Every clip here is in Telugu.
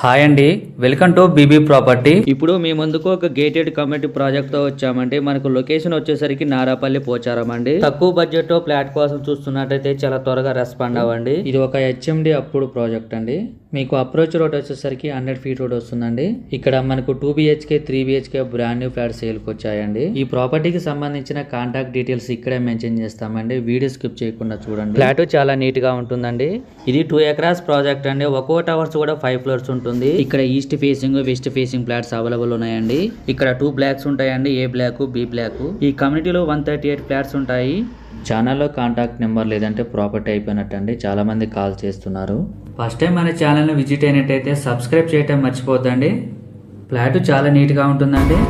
హాయ్ అండి, వెల్కమ్ టు బీబీ ప్రాపర్టీ. ఇప్పుడు మీ ముందుకు ఒక గేటెడ్ కమ్యూనిటీ ప్రాజెక్ట్ తో వచ్చామండి. మనకు లొకేషన్ వచ్చేసరికి నారాపల్లి పోచారం అండి. తక్కువ బడ్జెట్ తో ఫ్లాట్ కోసం చూస్తున్నట్టయితే చాలా త్వరగా రెస్పాండ్ అవ్వండి. ఇది ఒక హెచ్ఎండి అప్పుడు ప్రాజెక్ట్ అండి. మీకు అప్రోచ్ రోడ్ వచ్చేసరికి 100 ఫీట్ రోడ్ వస్తుందండి. ఇక్కడ మనకు 2 BHK 3 BHK brand new flat sale కి వచ్చాయండి. ఈ ప్రాపర్టీకి సంబంధించిన కాంటాక్ట్ డీటెయిల్స్ ఇక్కడే మెన్షన్ చేస్తామండి. వీడియో స్కిప్ చేయకుండా చూడండి. ఫ్లాట్ చాలా నీట్ గా ఉంటుందండి. ఇది 2 acres ప్రాజెక్ట్ అండి. ఒక్కో టవర్స్ కూడా 5 ఫ్లోర్స్ ఉంటుంది. ఇక్కడ east facing west facing flats available ఉన్నాయండి. ఇక్కడ 2 బ్లాక్స్ ఉంటాయండి, ఏ బ్లాక్ బి బ్లాక్. ఈ కమ్యూనిటీలో 138 ఫ్లాట్స్ ఉంటాయి. ఛానల్లో కాంటాక్ట్ నెంబర్ లేదంటే ప్రాపర్టీ అయిపోయినట్టండి. చాలా మంది కాల్ చేస్తున్నారు. ఫస్ట్ టైం మన ఛానల్ని విజిట్ అయినట్టయితే సబ్స్క్రైబ్ చేయటం మర్చిపోద్దండి. ఫ్లాట్ చాలా నీట్గా ఉంటుందండి.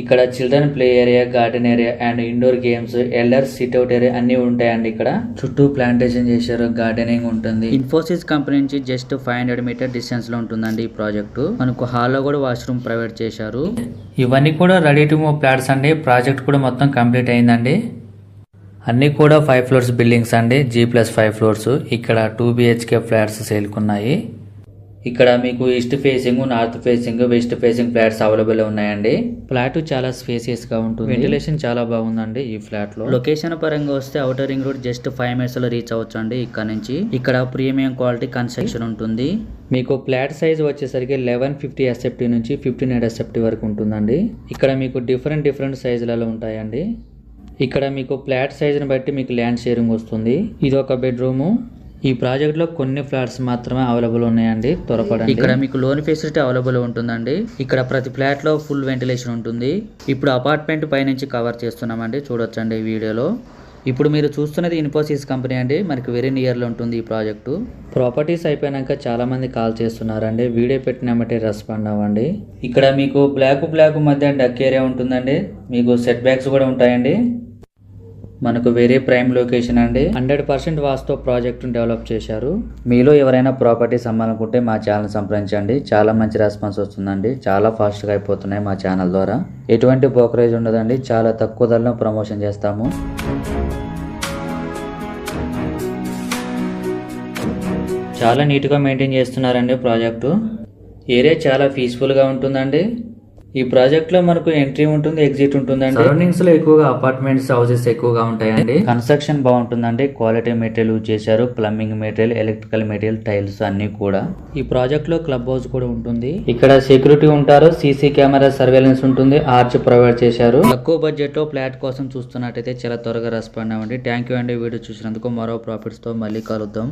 ఇక్కడ children play area, garden area and indoor games, elders sit out area అన్ని ఉంటాయండి. ఇక్కడ చుట్టూ ప్లాంటేషన్ చేశారు, గార్డెనింగ్ ఉంటుంది. ఇన్ఫోసిస్ కంపెనీ నుంచి జస్ట్ 500 మీటర్ డిస్టెన్స్ లో ఉంటుందండి ఈ ప్రాజెక్టు. మనకు హాల్లో కూడా వాష్రూమ్ ప్రొవైడ్ చేశారు. ఇవన్నీ కూడా రెడీ టు మూవ్ ఫ్లాట్స్ అండి. ప్రాజెక్ట్ కూడా మొత్తం కంప్లీట్ అయిందండి. అన్ని కూడా 5 ఫ్లోర్స్ బిల్డింగ్స్ అండి, G+5 ఫ్లోర్స్. ఇక్కడ 2 BHK ఫ్లాట్స్ సేల్కున్నాయి. ఇక్కడ మీకు east facing, north facing, west facing flats available ఉన్నాయండి. ఫ్లాట్ చాలా స్పేసియస్ గా ఉంటుంది. వెంటిలేషన్ చాలా బాగుందండి ఈ ఫ్లాట్ లో. లొకేషన్ పరంగా వస్తే outer ring road just 5 minutes లో రీచ్ అవ్వచ్చు అండి. ఇక్కడ నుంచి ఇక్కడ ప్రీమియం క్వాలిటీ కన్స్ట్రక్షన్ ఉంటుంది. మీకు ఫ్లాట్ సైజ్ వచ్చేసరికి 1150 SFT నుంచి 1500 SFT వరకు ఉంటుందండి. ఇక్కడ మీకు డిఫరెంట్ సైజులలో ఉంటాయండి. ఇక్కడ మీకు ఫ్లాట్ సైజుని బట్టి మీకు ల్యాండ్ షేరింగ్ వస్తుంది. ఇది ఒక బెడ్రూము. ఈ ప్రాజెక్ట్ లో కొన్ని ఫ్లాట్స్ మాత్రమే అవైలబుల్ ఉన్నాయండి, త్వరపడండి. ఇక్కడ మీకు లోన్ ఫెసిలిటీ అవైలబుల్ ఉంటుందండి. ఇక్కడ ప్రతి ఫ్లాట్ లో ఫుల్ వెంటిలేషన్ ఉంటుంది. ఇప్పుడు అపార్ట్మెంట్ పై నుంచి కవర్ చేస్తున్నామండి, చూడొచ్చండి ఈ వీడియోలో. ఇప్పుడు మీరు చూస్తున్నది ఇన్ఫోసిస్ కంపెనీ అండి. మనకి వెరీ నియర్ లో ఉంటుంది ఈ ప్రాజెక్టు. ప్రాపర్టీస్ అయిపోయాక చాలా మంది కాల్ చేస్తున్నారండి. వీడియో పెట్టినామంటే రెస్పాండ్ అవ్వండి. ఇక్కడ మీకు బ్లాక్ మధ్య డక్ ఏరియా ఉంటుందండి. మీకు సెట్ బ్యాక్స్ కూడా ఉంటాయండి. మనకు వెరీ ప్రైమ్ లొకేషన్ అండి. 100% వాస్తు ప్రాజెక్ట్ డెవలప్ చేశారు. మీలో ఎవరైనా ప్రాపర్టీస్ అమ్మాలనుకుంటే మా ఛానల్ సంప్రదించండి. చాలా మంచి రెస్పాన్స్ వస్తుందండి. చాలా ఫాస్ట్ గా అయిపోతున్నాయి మా ఛానల్ ద్వారా. ఎటువంటి బ్రోకరేజ్ ఉండదండి. చాలా తక్కువ ధరలో ప్రమోషన్ చేస్తాము. చాలా నీట్ గా మెయింటైన్ చేస్తున్నారండి ప్రాజెక్టు. ఏరియా చాలా పీస్ఫుల్ గా ఉంటుందండి. ఈ ప్రాజెక్ట్ లో మనకు ఎంట్రీ ఉంటుంది, ఎగ్జిట్ ఉంటుందండి. సరౌండింగ్స్ లో ఎక్కువగా అపార్ట్మెంట్స్, హౌసెస్ ఎక్కువగా ఉంటాయండి. కన్స్ట్రక్షన్ బాగుంటుందండి. క్వాలిటీ మెటీరియల్ యూజ్ చేశారు. Plumbing material, electrical material, tiles అన్ని కూడా. ఈ ప్రాజెక్ట్ లో క్లబ్ హౌస్ కూడా ఉంటుంది. ఇక్కడ సెక్యూరిటీ ఉంటారు, సీసీ కెమెరా సర్వేలెన్స్ ఉంటుంది, ఆర్చ్ ప్రొవైడ్ చేశారు. తక్కువ బడ్జెట్ లో ఫ్లాట్ కోసం చూస్తున్నట్టయితే చాలా త్వరగా రెస్పాండ్ అవ్వండి. థ్యాంక్ యూ అండి వీడియో చూసినందుకు. మరో ప్రాఫిట్స్ తో మళ్ళీ కలుద్దాం.